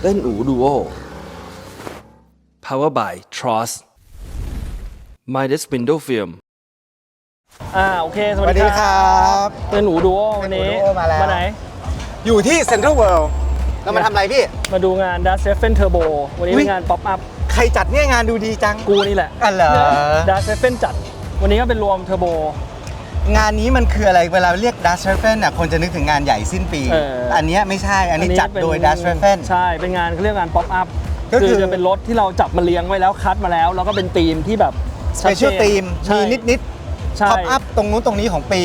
ต้นอูดูโอ Power by Tross Midas Window Film โอเคสวัสดีครับเต้นอูดูโอวันนี้มาไหนอยู่ที่ Central World เรามาทำอะไรพี่มาดูงาน Dust Seven Turbo วันนี้เป็นงาน Pop Up ใครจัดเนี่ยงานดูดีจังกูนี่แหละเหรอ Dust Seven จัดวันนี้ก็เป็นรวมเทอร์โบงานนี้มันคืออะไรเวลาเรียก Dust Seven น่ะคนจะนึกถึงงานใหญ่สิ้นปีอันนี้ไม่ใช่อันนี้จัดโดย Dust Seven ใช่เป็นงานเขาเรียกงาน Pop Up ก็คือจะเป็นรถที่เราจับมาเลี้ยงไว้แล้วคัดมาแล้วแล้วก็เป็นธีมที่แบบ Special Theme มีนิดPop Up ตรงนู้นตรงนี้ของปี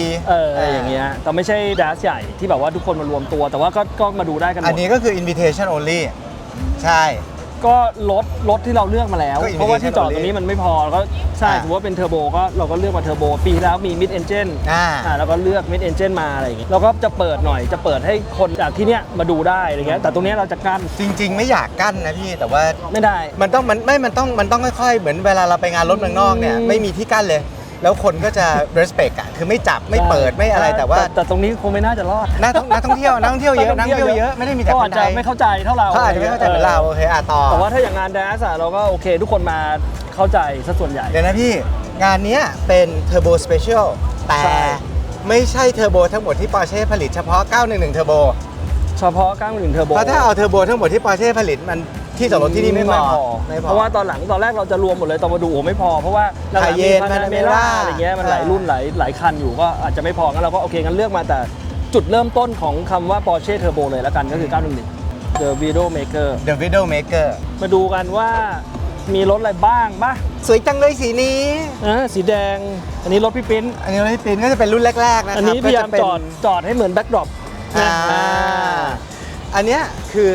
อย่างเงี้ยแต่ไม่ใช่ Dust ใหญ่ที่แบบว่าทุกคนมารวมตัวแต่ว่าก็มาดูได้กันหมดอันนี้ก็คือ Invitation Only ใช่ก็รถที่เราเลือกมาแล้วเพราะว่าที่จอดตรงนี้มันไม่พอก็ใช่ถือว่าเป็นเทอร์โบก็เราก็เลือกมาเทอร์โบปีแล้วมี Mid Engine แล้วก็เลือก Mid Engine มาอะไรอย่างเงี้ยเราก็จะเปิดหน่อยจะเปิดให้คนจากที่เนี้ยมาดูได้อะไรเงี้ยแต่ตรงนี้เราจะกั้นจริงๆไม่อยากกั้นนะพี่แต่ว่าไม่ได้มันต้องค่อยๆเหมือนเวลาเราไปงานรถเมืองนอกเนี่ยไม่มีที่กั้นเลยแล้วคนก็จะ respect อ่ะคือไม่จับไม่เปิดไม่อะไรแต่ว่าตรงนี้คงไม่น่าจะรอดนักท่องเที่ยวเยอะไม่ได้มีแต่คนไทยไม่เข้าใจเท่าเราเขาอาจจะไม่เข้าใจเหมือนเราโอเคต่อแต่ว่าถ้าอย่างงานแดสเราก็โอเคทุกคนมาเข้าใจซะส่วนใหญ่เดี๋ยวนะพี่งานนี้เป็นเทอร์โบสเปเชียลแต่ไม่ใช่เทอร์โบทั้งหมดที่ Porsche ผลิตเฉพาะ911เทอร์โบเฉพาะ911เทอร์โบเพราะถ้าเอาเทอร์โบทั้งหมดที่ Porsche ผลิตมันที่จอดรถที่นี่ไม่พอเพราะว่าตอนแรกเราจะรวมหมดเลยตอนมาดูโอ้ไม่พอเพราะว่าคาเยนพานาเมล่าอะไรเงี้ยมันหลายรุ่นหลายคันอยู่ก็อาจจะไม่พองั้นเราก็โอเคงั้นเลือกมาแต่จุดเริ่มต้นของคำว่า Porsche Turbo เลยแล้วกันก็คือ911 The Widow Maker มาดูกันว่ามีรถอะไรบ้างป่ะสวยจังเลยสีนี้สีแดงอันนี้รถพี่ปิ้นก็จะเป็นรุ่นแรกๆนะครับอันนี้พยายามจอดให้เหมือนแบ็คดรอปอันนี้คือ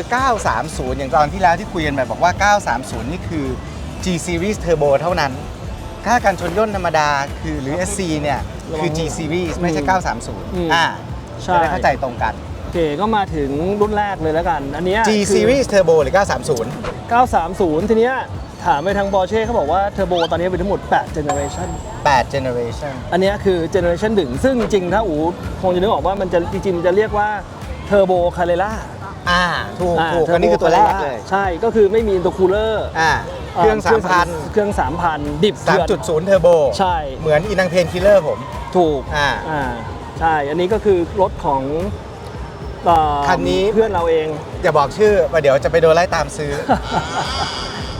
930อย่างตอนที่แล้วที่คุยกันแบบบอกว่า930นี่คือ G Series Turbo เท่านั้นถ้าการชนย่นธรรมดาคือหรือ SC เนี่ยคือ G Series ไม่ใช่930จะได้เข้าใจตรงกันโอเคก็มาถึงรุ่นแรกเลยแล้วกันอันนี้ G Series Turbo หรือ930ทีเนี้ยถามไปทาง Porsche เขาบอกว่า Turbo ตอนนี้เป็นทั้งหมด8 generation อันนี้คือ generation 1ซึ่งจริงๆถ้าอูคงจะนึกออกว่ามันจะจริงๆจะเรียกว่า Turbo Carrera ถูกอันนี้คือตัวแรกเลยใช่ก็คือไม่มี intercooler เครื่อง 3,000 ดิบ 3.0 เทอร์โบใช่เหมือนอินังเพนคิลเลอร์ผมถูกใช่อันนี้ก็คือรถของคันนี้เพื่อนเราเองอย่าบอกชื่อว่าเดี๋ยวจะไปโดนไล่ตามซื้อ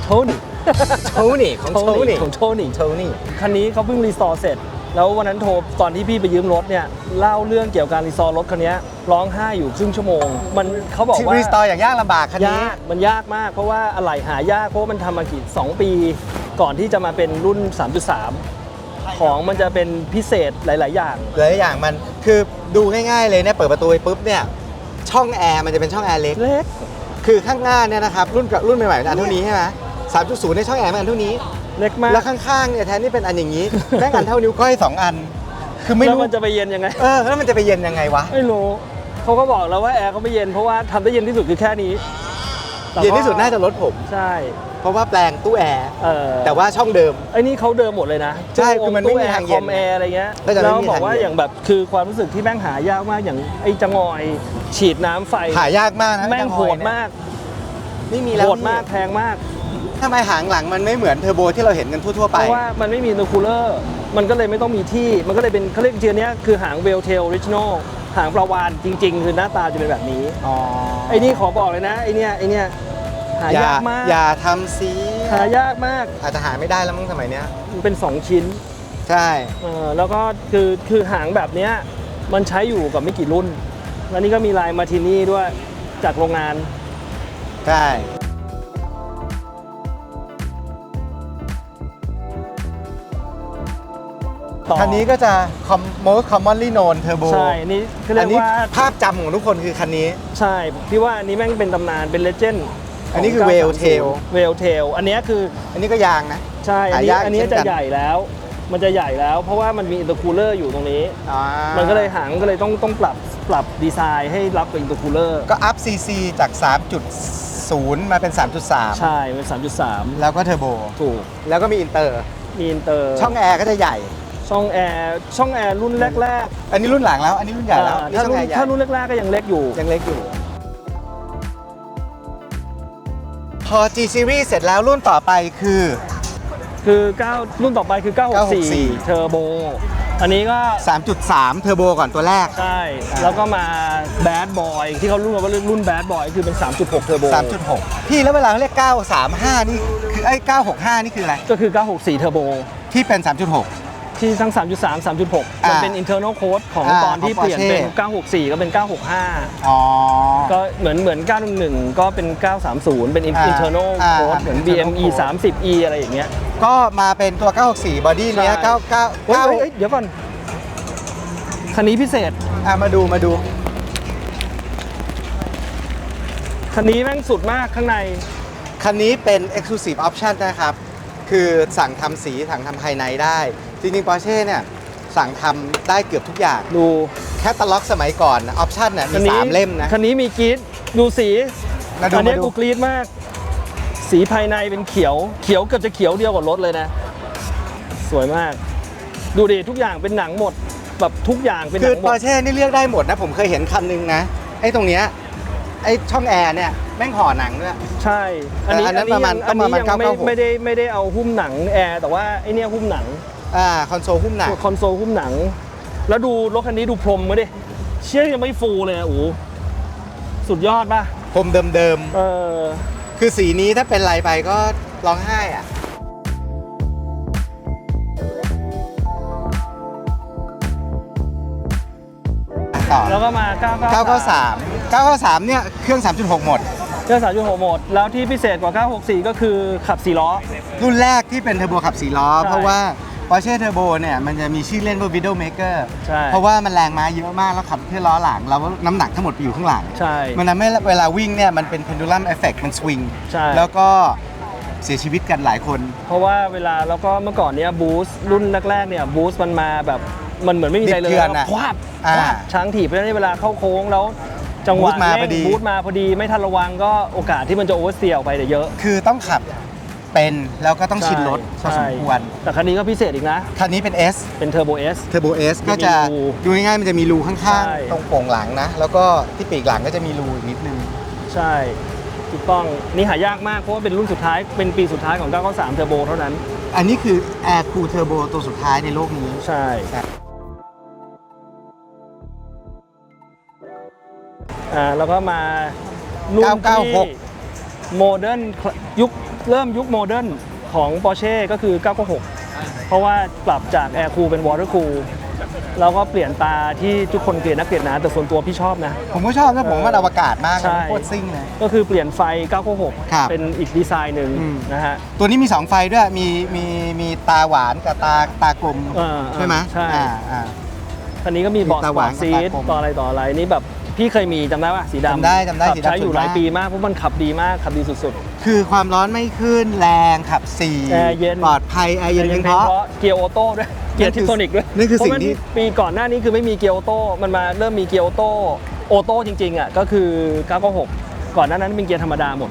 โทนี่ของโทนี่คันนี้เขาเพิ่งรีสตอร์เสร็จแล้ววันนั้นโทรตอนที่พี่ไปยืมรถเนี่ยเล่าเรื่องเกี่ยวกับการรีสตอร์รถคันนี้ร้องไห้อยู่ครึ่งชั่วโมงเขาบอกว่ารีสตอร์อย่างยากลำบากคันนี้มันยากมากเพราะว่าอะไหล่หายากเพราะมันทำมากี่2 ปีก่อนที่จะมาเป็นรุ่น 3.3 ของมันจะเป็นพิเศษหลายๆอย่างมันคือดูง่ายๆเลยเนี่ยเปิดประตูไปปุ๊บเนี่ยช่องแอร์มันจะเป็นช่องแอร์เล็กคือข้างหน้าเนี่ยนะครับรุ่นใหม่ๆอันเท่านี้ใช่ไหม3.0 ในช่องแอร์มันอันเท่านี้เล็กมากแล้วข้างๆเนี่ยแทนที่เป็นอันอย่างนี้แม่งอันเท่านิ้วก้อย2 อันคือไม่รู้มันจะไปเย็นยังไงแล้วมันจะไปเย็นยังไงวะไม่รู้เขาก็บอกแล้วว่าแอร์เขาไม่เย็นเพราะว่าทำได้เย็นที่สุดคือแค่นี้เย็นที่สุดน่าจะรถผมใช่เพราะว่าแปลงตู้แอร์แต่ว่าช่องเดิมไอ้นี่เขาเดิมหมดเลยนะใช่คือมันไม่มีทางเย็นคอมแอร์อะไรเงี้ยแล้วบอกว่าอย่างแบบคือความรู้สึกที่แม่งหายากมากอย่างไอ้จะงอยฉีดน้ำไฟหายากมากนะแม่งโหดมากไม่มีแล้วโหดมากแพงมากทำไมหางหลังมันไม่เหมือนเทอร์โบที่เราเห็นกันทั่วๆไปเพราะว่ามันไม่มีอินเตอร์คูลเลอร์มันก็เลยไม่ต้องมีที่มันก็เลยเป็นเขาเรียกเทียนี้คือหางเวลเทลออริจินอลหางปลาวาฬจริงๆคือหน้าตาจะเป็นแบบนี้ไอ้นี่ขอบอกเลยนะไอ้เนี่ยหายากมากอย่าทำซีหายากมากอาจจะหาไม่ได้แล้วมั้งสมัยเนี้ยมันเป็น2 ชิ้นใช่แล้วก็คือหางแบบเนี้ยมันใช้อยู่กับไม่กี่รุ่นแล้วนี่ก็มีลายมาร์ตินี่ด้วยจากโรงงานใช่ ต่อ คันนี้ก็จะ most commonly known turbo ใช่นี่คือเรียกว่า ภาพจำของทุกคนคือคันนี้ ใช่พี่ว่าอันนี้แม่งเป็นตำนานเป็นเลเจนด์ อันนี้คือ Whale Tail เวลเทลอันนี้คือ อันนี้ก็ยางนะ ใช่ หายาก อันนี้ เช่นกัน จะใหญ่แล้ว มันจะใหญ่แล้ว เพราะว่ามันมีอินเตอร์คูลเลอร์อยู่ตรงนี้ มันก็เลยหางก็เลยต้องปรับดีไซน์ให้รับกับอินเตอร์คูลเลอร์ ก็อัพ cc จาก 3.0 มาเป็น 3.3 ใช่เป็น 3.3 แล้วก็เทอร์โบ ถูก แล้วก็มีอินเตอร์ มีอินเตอร์ ช่องแอร์ก็จะใหญ่ ช่องแอร์รุ่นแรก อันนี้รุ่นหลังแล้ว อันนี้รุ่นใหญ่แล้ว ๆ นี่ช่องแอร์ใหญ่ ถ้ารุ่นแรกๆก็ยังเล็กอยู่ ยังเล็กอยู่ พอ G Series เสร็จแล้วรุ่นต่อไปคือ 9รุ่นต่อไปคือ 964 เทอร์โบ อันนี้ก็ 3.3 เทอร์โบก่อนตัวแรก ใช่ แล้วก็มาแบดบอยที่เขารุ่นว่ารุ่นแบดบอยคือเป็น 3.6 เทอร์โบ 3.6 พี่แล้วเวลาเขาเรียก 935 นี่คือ965 นี่คืออะไร ก็คือ 964 เทอร์โบ ที่เป็น 3.6 ที่ทั้ง 3.3 3.6 มันเป็น internal code ของตอนที่เปลี่ยนเป็น 964 ก็เป็น 965 อ๋อ ก็เหมือน 911 ก็เป็น 930 เป็น internal code เหมือน BME 30E อะไรอย่างเงี้ย ก็มาเป็นตัว 964 บอดี้เนี้ย ใช่ เฮ้ย 9 เดี๋ยวก่อน คันนี้พิเศษ มาดู คันนี้แม่งสุดมากข้างใน คันนี้เป็น exclusive option นะครับ คือสั่งทำสีสั่งทำภายในได้ จริงๆ Porsche เนี่ยสั่งทำได้เกือบทุกอย่าง ดู แคตตาล็อกสมัยก่อนออปชั่นเนี่ยมี 3 เล่มนะ คันนี้มีกรีดดูสี มาดู อันนี้ มาดู กูกรีดมาก สีภายในเป็นเขียวเกือบจะเขียวเดียวกับรถเลยนะ สวยมาก ดูดิทุกอย่างเป็นหนังหมดแบบทุกอย่างเป็นห คื นั อง หมด Porsche นี่เลือกได้หมดนะ ผมเคยเห็นคันนึงนะ ไอ้ตรงเนี้ยไอ้ช่องแอร์เนี่ยแม่งห่อหนังด้วย ใช่ อันนี้ อันนั้นประมาณ อันนี้ ประมาณ ยังไม่ 996 ไม่ได้เอาหุ้มหนังแอร์แต่ว่าไอเนี้ยหุ้มหนัง คอนโซลหุ้มหนัง คอนโซลหุ้มหนัง แล้วดูรถคันนี้ดูพรมมาดิเชี่ยยังไม่ฟูเลยอะโอ้โหสุดยอดป่ะ ผมเดิม อ ๆ คือสีนี้ถ้าเป็นไรไปก็ร้องไห้อ่ะต่อ แล้วก็มา 993เนี่ยเครื่อง 3.6 หมด 9เครื่อง 3.6 โหมด แล้วที่พิเศษกว่า 964 ก็คือขับ 4 ล้อ รุ่นแรกที่เป็นเทอร์โบขับ 4 ล้อ ใช่ เพราะว่า Porsche Turbo เนี่ยมันจะมีชื่อเล่นว่า Widowmaker ใช่ เพราะว่ามันแรงม้าเยอะมากแล้วขับที่ล้อหลังแล้วน้ำหนักทั้งหมดไปอยู่ข้างหลัง ใช่ มันทำให้เวลาวิ่งเนี่ยมันเป็น pendulum effect มันสวิง ใช่ แล้วก็เสียชีวิตกันหลายคน เพราะว่าเวลาแล้วก็เมื่อก่อนเนี้ยบูสต์รุ่นแรกๆเนี่ยบูสต์มันมาแบบมันเหมือนไม่มีอะไรเลย ดิบเถื่อนอะ คว้าบ อ่า ช้างถีบเพราะฉะนั้นเวลาเข้าโค้งแล้วจังหวะ บูสต์มาพอดี บูสต์มาพอดีไม่ทันระวังก็โอกาสที่มันจะโอเวอร์สเตียออกไปเนี่ยเยอะ คือต้องขับเป็นแล้วก็ต้องชินรถพอสมควร แต่คันนี้ก็พิเศษอีกนะ คันนี้เป็น S เป็นเทอร์โบเอส Turbo S ก็จะ มีรู ดูง่ายๆมันจะมีรูข้ ใช่ างๆ ตรงโป่งหลังนะ แล้วก็ที่ปีกหลังก็จะมีรูอีกนิดนึง ใช่ถูกต้องนี่หายากมากเพราะว่าเป็นรุ่นสุดท้ายเป็นปีสุดท้ายของ 993 เทอร์โบเท่านั้น อันนี้คือ Air Cool Turbo ตัวสุดท้ายในโลกนี้ ใช่ แล้วก็มารุ่นที่ 996 โมเดิร์นเริ่มยุคโมเดิร์นของ Porsche ก็คือ 996 เพราะว่าปรับจาก Air Cool เป็น Water Cool แล้วก็เปลี่ยนตาที่ทุกคนเกลียดนักเกลียดหนาแต่ส่วนตัวพี่ชอบนะ ผมก็ชอบนะผมว่ามันอวกาศมาก ใช่ โคตรซิ่งเลย ก็คือเปลี่ยนไฟ ครับ 996 เป็นอีกดีไซน์หนึ่ง อืม นะฮะ ตัวนี้มี 2 ไฟด้วย มีตาหวานกับตากลม ใช่ไหม ใช่ อ่า คันนี้ก็มีเบาะ ตา ส ห ปอ วา ร์ น ต กับ ซี ตา ท คม ต่ออะไรต่ออะไรนี่แบบพี่เคยมีจำได้ป่ะสีดำ จำได้ ขับ สีดำ ใช้อยู่หลาย สวยมาก ปีมากเพราะมันขับดีมากขับดีสุด คือความร้อนไม่ขึ้นแรงขับสี่ แอร์เย็น ปลอดภัยแอร์เย็นเพียงเพราะ เกียร์ออโต้ด้วยเกียร์ทิปโทนิกด้วย นั่นคือสิ่งที่ เพราะมันปีก่อนหน้านี้คือไม่มีเกียร์ออโต้มันมาเริ่มมีเกียร์ออโต้จริงๆอ่ะก็คือ 996 ก่อนหน้านั้นเป็นเกียร์ธรรมดาหมด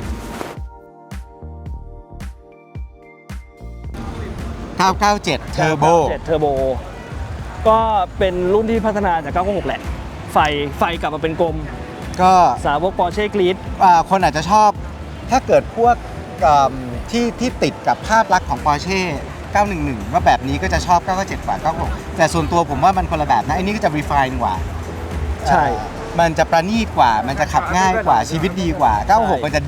997 Turbo 997 Turbo ก็เป็นรุ่นที่พัฒนาจาก 996 แหละ ไฟกลับมาเป็นกลม ก็ สาวก Porsche กรีด คนอาจจะชอบถ้าเกิดพวกที่ติดกับภาพลักษณ์ของ Porsche 911 ว่าแบบนี้ก็จะชอบ 997 กว่า 96 แต่ส่วนตัวผมว่ามันคนละแบบนะไอ้นี่ก็จะ refine กว่า ใช่ มันจะประณีตกว่า มันจะขับง่ายกว่าชีวิตดีกว่า 96 มันจะ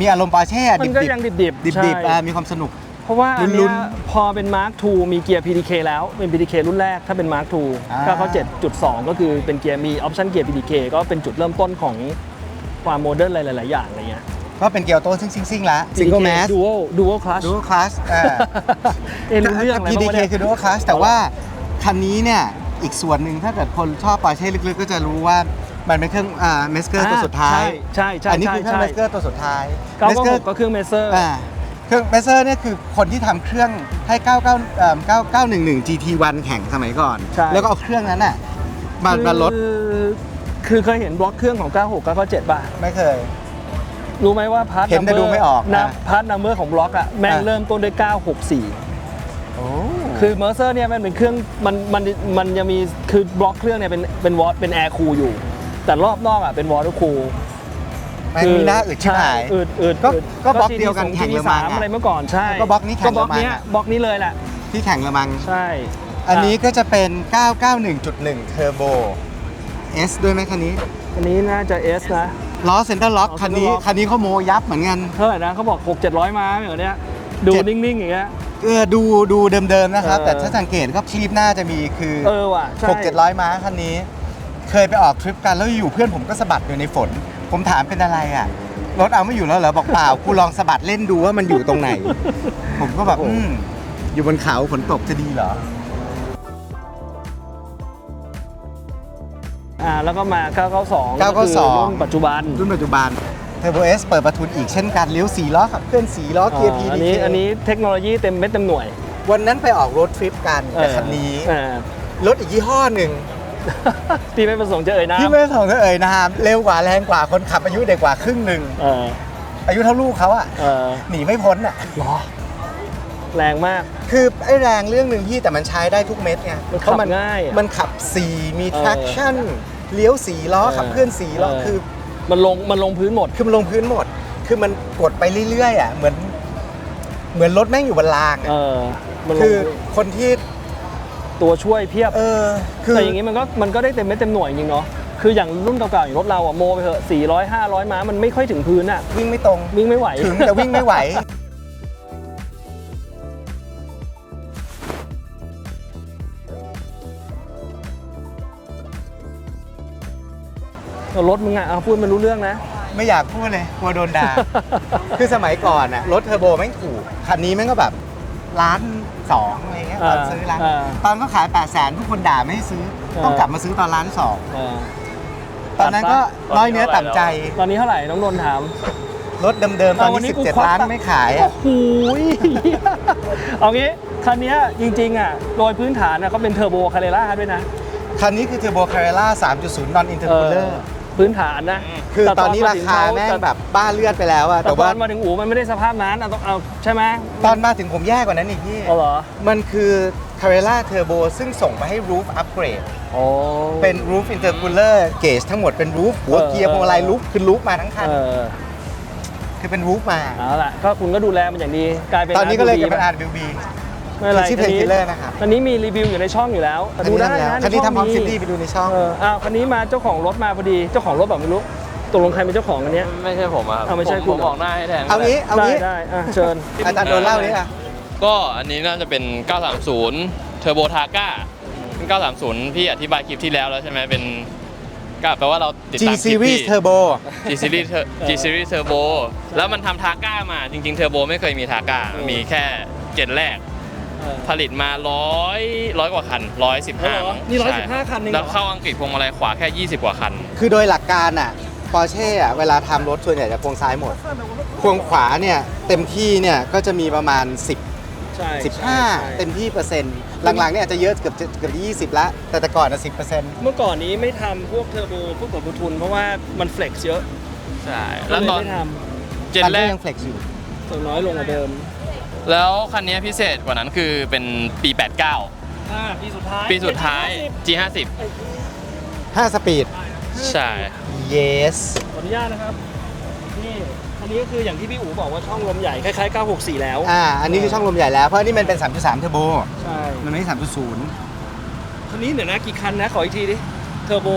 มีอารมณ์ Porsche อะ มันก็ยังดิบๆ ดิบ ใช่ มีความสนุก เพราะว่าอัน ลุ้ เนี้ย น พอเป็น Mark II มีเกียร์ PDK แล้วเป็น PDK รุ่นแรกถ้าเป็น Mark II 997.2 ก็คือเป็นเกียร์มีออปชั่นเกียร์ PDK ก็เป็นจุดเริ่มต้นของความโมเดิร์นหลายๆอย่างอะไรเงี้ย ก็เป็นเกียร์ออโต้ซิ่งๆละ single mass dual clutch dual class รู้เรื่องอะไรบ้างวะ PDK เนี่ย คือ dual class แต่ว่า คันนี้เนี่ยอีกส่วนหนึ่งถ้าเกิดคนชอบปอร์เช่ลึกๆก็จะรู้ว่ามันเป็นเครื่องเมสเกอร์ตัวสุดท้าย ใช่อันนี้คือเครื่องเมสเกอร์ตัวสุดท้าย 996ก็เครื่องเมเซอร์เครื่องเมสเซอร์เนี่ยคือคนที่ทำเครื่องให้911 GT1 แข่งสมัยก่อนแล้วก็เอาเครื่องนั้นน่ะมาลดคือเคยเห็นบล็อกเครื่องของ 96 997 ป่ะไม่เคยรู้ไหมว่าพาร์ท เห็นแต่ดูไม่ออกนะพาร์ทนัมเบอร์ของบล็อกอ่ะแม่งเริ่มต้นด้วย 964คือเมอร์เซอร์เนี่ยมันเป็นเครื่องมันยังมีคือบล็อกเครื่องเนี่ยเป็นวอตเป็นแอร์คูลอยู่แต่รอบนอกอ่ะเป็นวอเตอร์คูลมันมีหน้าอึดชิบหายก็บล็อกเดียวกันแข่งเลอมังอะไรเมื่อก่อนใช่ก็บล็อกนี้แข่งเลอมังบล็อกนี้เลยแหละที่แข่งเลอมังใช่อันนี้ก็จะเป็น 991.1 Turbo S ด้วยไหมคันนี้น่าจะ S นะล้อเซ็นเตอร์ล็อกคันนี้เขาโมยับเหมือนกันเท่าไหร่นะเขาบอก 6-700 ม้าเหมือนเนี้ยดูนิ่งๆอย่างเงี้ยดูเดิมๆนะครับแต่ถ้าสังเกตก็คลิปหน้าจะมีคือว่ะ 6-700 ม้าคันนี้เคยไปออกทริปกันแล้วอยู่เพื่อนผมก็สะบัดอยู่ในฝนผมถามเป็นอะไรอ่ะรถเอาไม่อยู่แล้วเหรอบอกเปล่ากูลองสะบัดเล่นดูว่ามันอยู่ตรงไหน ผมก็แบบอยู่บนเขาฝนตกจะดีเหรอแล้วก็มา992รุ่นปัจจุบันTurbo S เปิดประทุนอีกเช่นกันเลี้ยว4ล้อขับเคลื่อน4ล้อเกียร์ PDK อันนี้เทคโนโลยีเต็มเม็ดเต็มหน่วยวันนั้นไปออกรถทริปกันกับคันนี้รถอีกยี่ห้อหนึ่งที่ไม่ประสงค์จะเอ่ยนามเร็วกว่าแรงกว่าคนขับอายุเด็กกว่าครึ่งหนึ่งอายุเท่าลูกเขาอ่ะหนีไม่พ้นอ่ะหรอแรงมากคือไอ้แรงเรื่องหนึ่งพี่แต่มันใช้ได้ทุกเม็ดไงเพราะมันง่ายมันขับ4มี traction เลี้ยว4ล้อขับเคลื่อน4ล้อคือมันลงพื้นหมดคือมันลงพื้นหมดคือมันกดไปเรื่อยๆอ่ะเหมือนรถแม่งอยู่บนรางคือคนที่ตัวช่วยเพียบแต่อย่างนี้มันก็ได้เต็มเม็ดเต็มหน่วยจริงเนาะคืออย่างรุ่นเก่าๆอย่างรถเราอะโมไปเถอะ400-500 ม้ามันไม่ค่อยถึงพื้นอะวิ่งไม่ตรงวิ่งไม่ไหวถึงแต่วิ่งไม่ไหวรถมึงอะพูดมันรู้เรื่องนะไม่อยากพูดเลยกลัวโดนด่า คือสมัยก่อนอะรถเทอร์โบแม่งถูกคันนี้แม่งก็แบบ1.2 ล้านอะไรเงี้ยตอนซื้อร้านตอนก็ขาย 800,000 ทุกคนด่าไม่ให้ซื้อต้องกลับมาซื้อตอน1.2 ล้านตอนนั้นก็น้อยเนื้อต่ำใจตอนนี้เท่าไหร่น้องนนท์ถามรถเดิมๆตอนนี้17 ล้านไม่ขายโอ้โหเอางี้คันนี้จริงๆอ่ะโดยพื้นฐานก็เป็นเทอร์โบคาเรล่าด้วยนะคันนี้คือเทอร์โบคาเรล่า 3.0 non intercooler พื้นฐานนะคือตอนนี้ราคาแม่งแบบบ้าเลือดไปแล้วอะแต่ว่ามาถึงอู่มันไม่ได้สภาพนั้นต้องเอาใช่ไหมตอนมาถึงผมแย่กว่านั้นอีกพี่เหรอมันคือคาเรล่าเทอร์โบซึ่งส่งมาให้ roof upgrade เป็น roof intercooler gauge ทั้งหมดเป็น roof หัวเกียร์พวงมาลัย roof คือ roof มาทั้งคันคือเป็น roof มาเอาล่ะก็คุณก็ดูแลมันอย่างดีกลายเป็นตอนนี้ก็เลยกลายเป็น RWB ไม่อะไรชื่อเพลงคิลเลอร์นะครับคันนี้มีรีวิวอยู่ในช่องอยู่แล้วดูได้นะคันนี้ทำพร้อมซิตี้ไปดูในช่องคันนี้มาเจ้าของรถมาพอดีเจ้าของรถแบบไม่รู้ตกลงใครเป็นเจ้าของอันนี้ไม่ใช่ผมครับไม่ใช่ผมบอกหน้าให้แทนเอางี้ได้เชิญอาจารย์โดนเล่านี่อ่ะก็อันนี้น่าจะเป็น 930 Turbo Targa 930 พี่อธิบายคลิปที่แล้วใช่ไหมเป็นก็แปลว่าเราติดตาม G Series Turbo G Series Turbo แล้วมันทำ Targa มาจริงๆ Turbo ไม่เคยมี Targa มีแค่เจนแรกผลิตมา100กว่าคัน115นี่115คันเองแล้วเข้าอังกฤษพวงมาลัยขวาแค่20กว่าคันคือโดยหลักการอ่ะปอร์เช่อ่ะเวลาทำรถส่วนใหญ่จะพวงซ้ายหมดพวงขวาเนี่ยเต็มที่เนี่ยก็จะมีประมาณ15เต็มที่เปอร์เซ็นต์หลังๆเนี่ยอาจจะเยอะเกือบ20ละแต่ก่อนอ่ะ 10% เมื่อก่อนนี้ไม่ทำพวกเทอร์โบพวกกับทุนเพราะว่ามันเฟล็กซ์เยอะใช่แล้วตอนเจนแรกยังเฟล็กซ์อยู่ส่วนน้อยลงกว่าเดิมแล้วคันนี้พิเศษกว่านั้นคือเป็นปี 89ปีสุดท้าย G50 5 สปีดใช่ yes ขออนุญาตนะครับนี่อันนี้ก็คืออย่างที่พี่อู๋บอกว่าช่องลมใหญ่คล้ายๆ964แล้วอันนี้คือช่องลมใหญ่แล้วเพราะนี่มันเป็น 3.3 เทอร์โบใช่มันไม่ใช่ 3.0 คันนี้เดี๋ยวนะกี่คันนะขออีกทีดิเทอร์โบ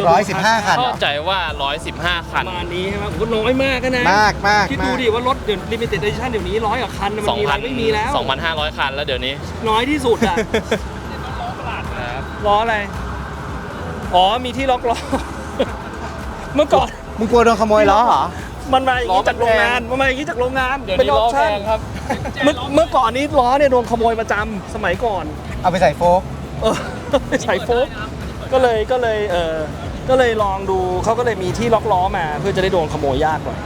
115 คันเข้าใจว่า115 คันประมาณนี้ใช่ไหมผมก็น้อยมากนะมากคิดดูดิว่ารถเดี๋ยว Limited Edition เดี๋ยวนี้100 กว่าคันมันมีอะไรไม่มีแล้ว 2,500 คันแล้วเดี๋ยวนี้น้อยที่สุดอ่ะล้ออะไรมีที่ล็อกล้อเมื่อก่อนมึงกลัวโดนขโมยล้อเหรอมันมาอย่างนี้จากโรงงานเป็นออปชั่นครับเมื่อก่อนนี้ล้อเนี่ยโดนขโมยประจำสมัยก่อนเอาไปใส่โฟก ใส่โฟกก็เลยลองดูเขาก็เลยมีที่ล็อกล้อมาเพื่อจะได้โดนขโมยยากกว่า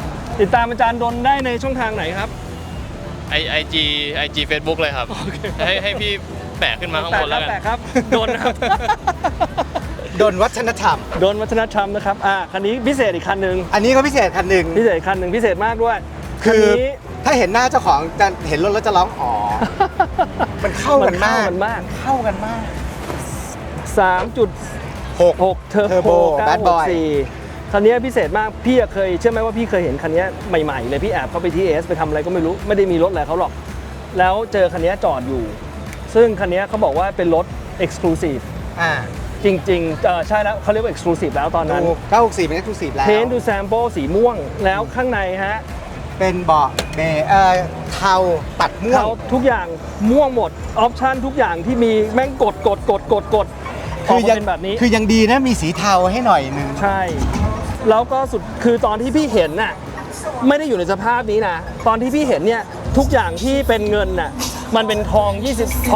ติดตามอาจารย์ดนได้ในช่องทางไหนครับ IG Facebook เลยครับ ให้พี่แปะขึ้นมาข้างบนแล้วกัน แปะครับโดนนะครับ ดนวัฒนธรรม โดนวัฒนธรรมนะครับคันนี้พิเศษอีกคันหนึ่ง อันนี้ก็พิเศษคันหนึ่ง พิเศษอีกคันหนึ่งพิเศษมากด้วย คือ คันนี้ ถ้าเห็นหน้าเจ้าของจะเห็นรถแล้วจะร้องอ๋อ มันเข้ากันมาก มันมาก เข้ากันมาก 3.6 เทอร์โบ Turbo Bad Boy 964คันนี้พิเศษมากพี่เคยเชื่อไหมว่าพี่เคยเห็นคันนี้ใหม่ๆเลยพี่แอบเข้าไปที่เอสไปทำอะไรก็ไม่รู้ไม่ได้มีรถอะไรเขาหรอกแล้วเจอคันนี้จอดอยู่ ซึ่งคันนี้เขาบอกว่าเป็นรถ Exclusive จริงๆใช่แล้วเขาเรียกว่า Exclusive แล้วตอนนั้น 964เป็น Exclusive แล้ว Paint to Sample สีม่วงแล้วข้างในฮะ เป็นเบาะเทาตัดม่วง เขาทุกอย่างม่วงหมดออปชั่นทุกอย่างที่มีแม่งกดออกมาเป็นแบบนี้ คือยังดีนะมีสีเทาให้หน่อยนึง ใช่ แล้วก็สุดคือตอนที่พี่เห็นน่ะไม่ได้อยู่ในสภาพนี้นะ ตอนที่พี่เห็นเนี่ยทุกอย่างที่เป็นเงินน่ะมันเป็นทอ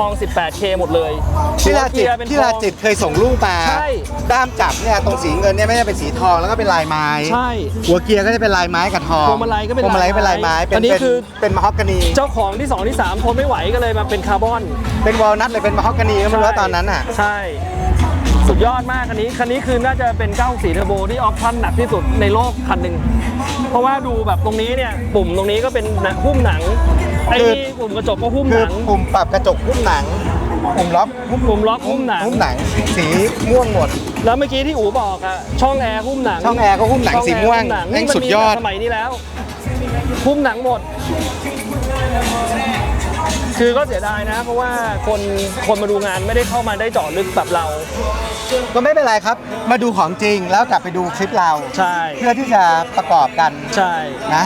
ง18K หมดเลย ที่ลาจิต หัวเกียร์เป็น ที่ลาจิตเคยส่งรูปมา ใช่ ด้ามจับเนี่ยตรงสีเงินเนี่ยไม่ได้เป็นสีทองแล้วก็เป็นลายไม้ ใช่ หัวเกียร์ก็จะเป็นลายไม้กับทอง พวงมาลัยก็เป็น พวงมาลัยเป็นลายไม้ อันนี้คือ เป็นมะฮอกกานี เจ้าของที่2ที่3ทนไม่ไหวก็เลยมาเป็นคาร์บอน เป็นวอลนัทเลยเป็นมะฮอกกานีก็ไม่รู้ว่าตอนนั้นอ่ะ ใช่สุดยอดมากคันนี้คือน่าจะเป็น964เทอร์โบที่ออปชั่นหนักที่สุดในโลกคันหนึ่งเพราะว่าดูแบบตรงนี้เนี่ยปุ่มตรงนี้ก็เป็นหุ้มหนังไอ้นี่ปุ่มกระจกก็หุ้ม คื ห อ นัง ปุ่มปรับกระจกหุ้มหนังปุ่มล็อก ปุ่มล็อกหุ้มหนัง หุ้มหนังสีม่วงหมด แล้วเมื่อกี้ที่อู๋บอกอะช่องแอร์หุ้มหนัง ช่องแอร์ก็หุ้มหนัง ช่อ สีม่วง แอร์หุ้หนั แม่งสุดยอด สมัยนี้แล้วหุ้มหนังหมด คือก็เสียดายนะ เพราะว่าคนมาดูงานไม่ได้เข้ามาได้เจาะลึกแบบเรา ก็ไม่เป็นไรครับ มาดูของจริงแล้วกลับไปดูคลิปเรา ใช่ เพื่อที่จะประกอบกัน ใช่ นะ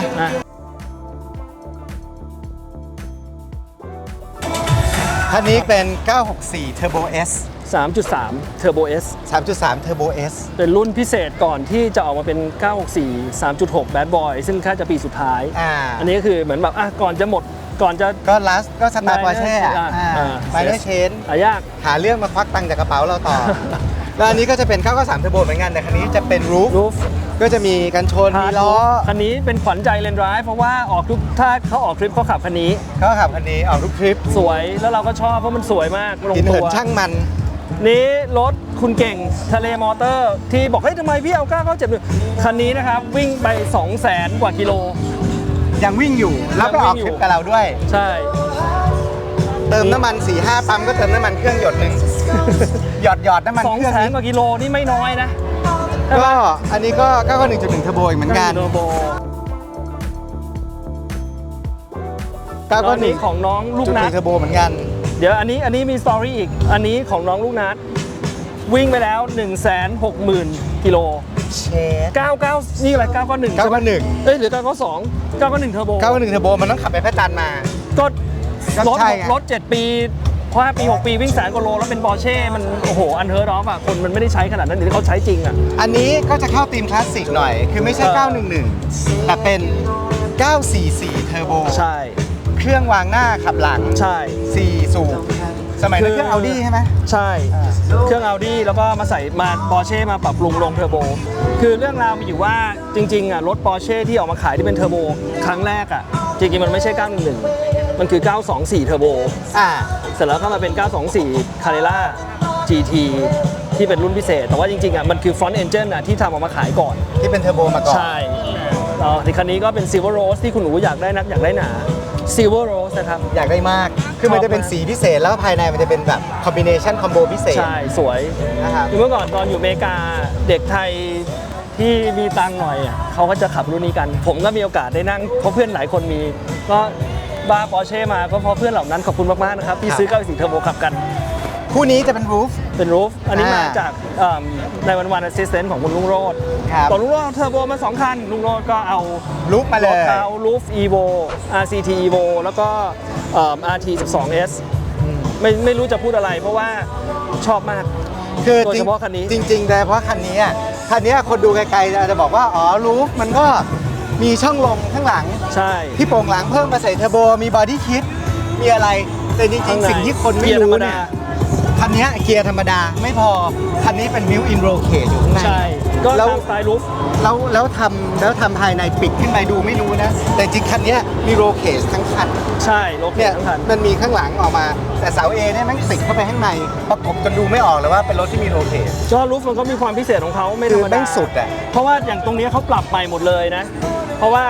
คันนี้เป็น 964 Turbo S 3.3 Turbo S 3.3 Turbo S เป็นรุ่นพิเศษก่อนที่จะออกมาเป็น 964 3.6 Bad Boy ซึ่งค่าจะปีสุดท้าย อันนี้คือเหมือนแบบก่อนจะหมดก่อนจะ ก็ลัสก็สไตล์ปอร์เช่ไมเนอร์เชน ยาก หาเรื่องมาควักตังค์จากกระเป๋าเราต่อ แล้วอันนี้ก็จะเป็น 993 Turbo เหมือนกันแต่คันนี้จะเป็นรูฟ Roof ก็จะมีกันชน มีล้อ คันนี้เป็นขวัญใจเลนด์ไรฟ์เพราะว่าถ้าเขาออกทริปเขาขับคันนี้ เขาขับคันนี้ออกทุกทริป สวยแล้วเราก็ชอบเพราะมันสวยมากลง กิน ตั เหิน ว ช่างมัน นี้รถคุณเก่งทะเลมอเตอร์ ที่บอกเฮ้ยทำไมพี่เอา997คันนี้นะครับ วิ่งไป 200,000 กว่ากิโล ยังวิ่งอยู่ แล้วก็ออกทริปกับเราด้วย ใช่ เติมน้ำมัน 4-5 ปั๊มก็เติมน้ำมันเครื่องหยดหนึ่ง หยอดน้ำมันเครื่อง 200,000 กว่ากิโลนี่ไม่น้อยนะ ก็อันนี้ก็ 1.1 Turbo อีกเหมือนกัน เทอร์โบ 991 อันนี้ของน้องลูกนัด 1.1 Turbo เหมือนกัน เดี๋ยวอันนี้มีสตอรี่อีก อันนี้ของน้องลูกนัดวิ่งไปแล้ว 160,000 กิโล เชฟ 99นี่อะไร991 991 เอ้ยหรือ992 991เทอร์โบ 991 Turbo มันต้องขับไปพระจันทร์มา ก็รถ ใช่ไง รถ7 ปี5 ปี 6 ปีวิ่ง100,000 กว่าโลแล้วเป็นปอร์เช่มันโอ้โหอันเฮิร์ตออฟอ่ะคนมันไม่ได้ใช้ขนาดนั้นเดี๋ยวเขาใช้จริงอ่ะ อันนี้ก็จะเข้าธีมคลาสสิกหน่อย คือไม่ใช่ 911 แต่เป็น 944 Turbo ใช่ เครื่องวางหน้าขับหลัง ใช่ 4 สูบ สมัยนั้นเครื่อง Audi ใช่ไหม ใช่ เครื่อง Audi แล้วก็มาใส่มาปอร์เช่มาปรับปรุงลงเทอร์โบคือเรื่องราวมีอยู่ว่าจริงๆอ่ะรถปอร์เช่ที่ออกมาขายที่เป็นเทอร์โบครั้งแรกอ่ะจริงๆมันไม่ใช่ 911 มันคือ 924 เทอร์โบ เสร็จแล้วก็มาเป็น 924 Carrera GT ที่เป็นรุ่นพิเศษ แต่ว่าจริงๆอ่ะมันคือ Front Engine อ่ะที่ทำออกมาขายก่อน ที่เป็นเทอร์โบมาก่อน ใช่ในคันนี้ก็เป็น Silver Rose ที่คุณหนูอยากได้นักอยากได้หนา Silver Rose นะครับ อยากได้มาก คือมันจะเป็นสีพิเศษ แล้วก็ภายในมันจะเป็นแบบคอมบิเนชันคอมโบพิเศษ ใช่ สวย นะครับ คือเมื่อก่อนตอนอยู่อเมริกาเด็กไทยที่มีตังค์หน่อยอ่ะเขาก็จะขับรุ่นนี้กัน ผมก็มีโอกาสได้นั่งเพราะเพื่อนหลายคนมีก็บ้าปอร์เช่มาก็เพราะเพื่อนเหล่านั้นขอบคุณมากๆนะครับที่ซื้อ94เทอร์โบขับกัน คู่นี้จะเป็นรูฟ เป็นรูฟอันนี้มาจากในวันๆ Assistant ของคุณลุงโรด ครับ ตอนลุงโรดเทอร์โบมา2 คันลุงโรดก็เอา รูฟมาเล รถ ย เขารูฟ Evo RCT Evo แล้วก็RT 12S ไม่รู้จะพูดอะไรเพราะว่าชอบมาก คือ โดยเฉพาะคันนี้ จริงๆโดยเฉพาะคันนี้อ่ะคันนี้คนดูไกลๆอาจจะบอกว่า อ๋อ รูฟมันก็มีช่องลมข้างหลัง ใช่ ที่โป่งหลังเพิ่มมาใส่เทอร์โบ มีบอดี้คิด มีอะไร แต่จริงๆ สิ่งที่คนไม่รู้เนี่ย คันนี้เกียร์ธรรมดาไม่พอคันนี้เป็น built-in roll cage อยู่ข้างใน ใช่ก็ แล้ว ตามสไตล์รูฟ แล้วทำภายในปิดขึ้นไปดูไม่รู้นะ แต่จริงคันนี้มี roll cage ทั้งคัน ใช่โลเค เนี่ย ทั้งคัน มันมีข้างหลังออกมา แต่เสา A เนี่ยแม่งติดเข้าไปข้างในประกบจนดูไม่ออกเลยว่าเป็นรถที่มี roll cage จอรูฟมันก็มีความพิเศษของเขาไม่ธรรม คือแม่ ดาง สุดอะ เพราะว่าอย่างตรงนี้เขาปรับใหม่หมดเลยนะ เพราะว่า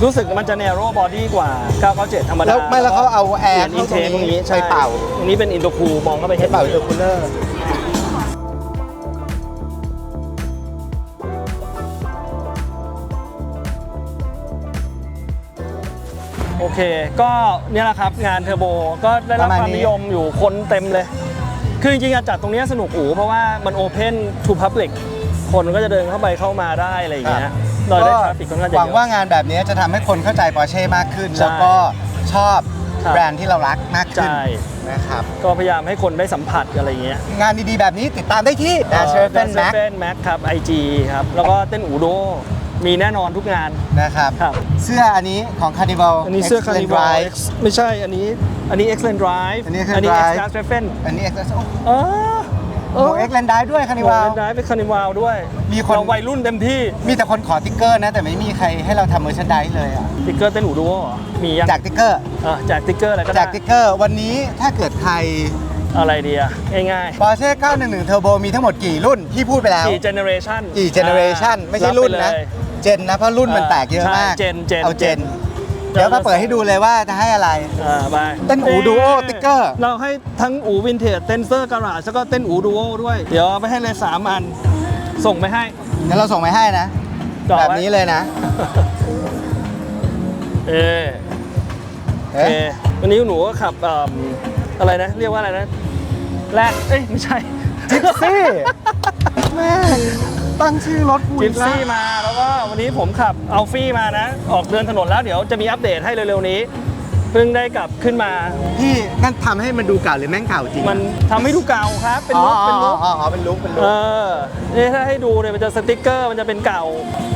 รู้สึกมันจะ narrow body กว่า 997 ธรรมดา แล้วเขาเอาแอร์ อินเทคตรงนี้ ไปเป่า ตรงนี้เป็นอินโดคูลมองเข้าไป ไปเป่าอินเตอร์คูลเลอร์ โอเค ก็เนี่ยแหละครับงานเทอร์โบก็ได้รับความนิยมอยู่คนเต็มเลย คือจริงๆจัดตรงนี้สนุกเพราะว่ามัน Open to Public คนก็จะเดินเข้าไปเข้ามาได้อะไรอย่างเงี้ยโดยได้ทราฟฟิกค่อนข้างจะ ห เย วังว่า อะ งานแบบนี้จะทำให้คนเข้าใจ Porsche มากขึ้น ใช่ แล้วก็ชอบ ครับ แบรนด์ที่เรารักมากขึ้น ใช่ นะครับ ก็พยายามให้คนได้สัมผัสอะไรอย่างเงี้ย งานดีๆแบบนี้ติดตามได้ที่ Dash Raven Max แม็กครับ IG ครับ แล้วก็เต้นอูโดมีแน่นอนทุกงาน นะครับ ครับ เสื้ออันนี้ของ Carnival อันนี้เสื้อ Excellent Carnival Drive ไม่ใช่อันนี้ Excellent Drive อันนี้ Excellent Drive X-Class Raven อันนี้ Excellent เออ โอ้ Excellent Drive ด้วย ว Carnival งได้เป็นคานิวาลด้วย มีคน เราวัยรุ่นเต็มที่ มีแต่คนขอติ๊กเกอร์นะ แต่ไม่มีใครให้เราทำเมอร์ชันไดเลยอ่ะ ติ๊กเกอร์เต้นอูโดเหรอมียัง จากติ๊กเกอร์ แจกติ๊กเกอร์อะไรก็ได้ จากติ๊กเกอร์วันนี้ถ้าเกิดใคร อะไรดีอะง่าย Porsche 911 Turbo มีทั้งหมดกี่รุ่นพี่พูดไปแล้ว ๆกี่เจเนอเรชัน กี่เจเนอเรชันไม่ใช่รุ่นนะ เจนนะ เพราะรุ่นมันแตกเยอะมาก ใช่เจน เอาเจน เดี๋ยวมาเปิดให้ดูเลยว่าจะให้อะไร ไป เต้นอูดูโอติ๊กเกอร์ เราให้ทั้งอูวินเทจเต้นเซอร์การาชแล้วก็เต้นอูดูโอด้วย เดี๋ยวเอาไปให้เลย3 อัน ส่งไปให้ เดี๋ยวเราส่งไปให้นะ จ่อไว้ แบบนี้เลยนะ โอเค เอ๊ะ วันนี้หนูก็ขับอะไรนะ เรียกว่าอะไรนะแรกไม่ใช่ จิปซี่แม่งตั้งชื่อรถกู จิ อี ป กแล้ว ซี่มาแล้วก็วันนี้ผมขับอัลฟี่มานะ ออกเดินถนนแล้วเดี๋ยวจะมีอัปเดตให้เร็วๆนี้ เพิ่งได้กลับขึ้นมา พี่นั่นทำให้มันดูเก่าหรือแม่งเก่าจริง มันทำให้ดูเก่าครับ เป็นลุคเป็นลุค เป็นลุคเป็นลุ เอ ค นี่ถ้าให้ดูเนี่ยมันจะสติ๊กเกอร์มันจะเป็นเก่า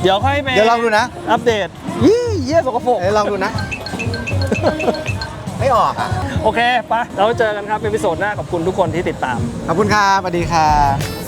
เดี๋ยวค่อยไป เดี๋ยวลองดูนะ อัปเดตยี่เยี่ยสกปรก เดี๋ยวลองดูนะ ไม่ออกอ่ะ โอเคไปเราเจอกันครับเป็นพิโซดหน้าขอบคุณทุกคนที่ติดตาม ขอบคุณครับสวัสดีครับ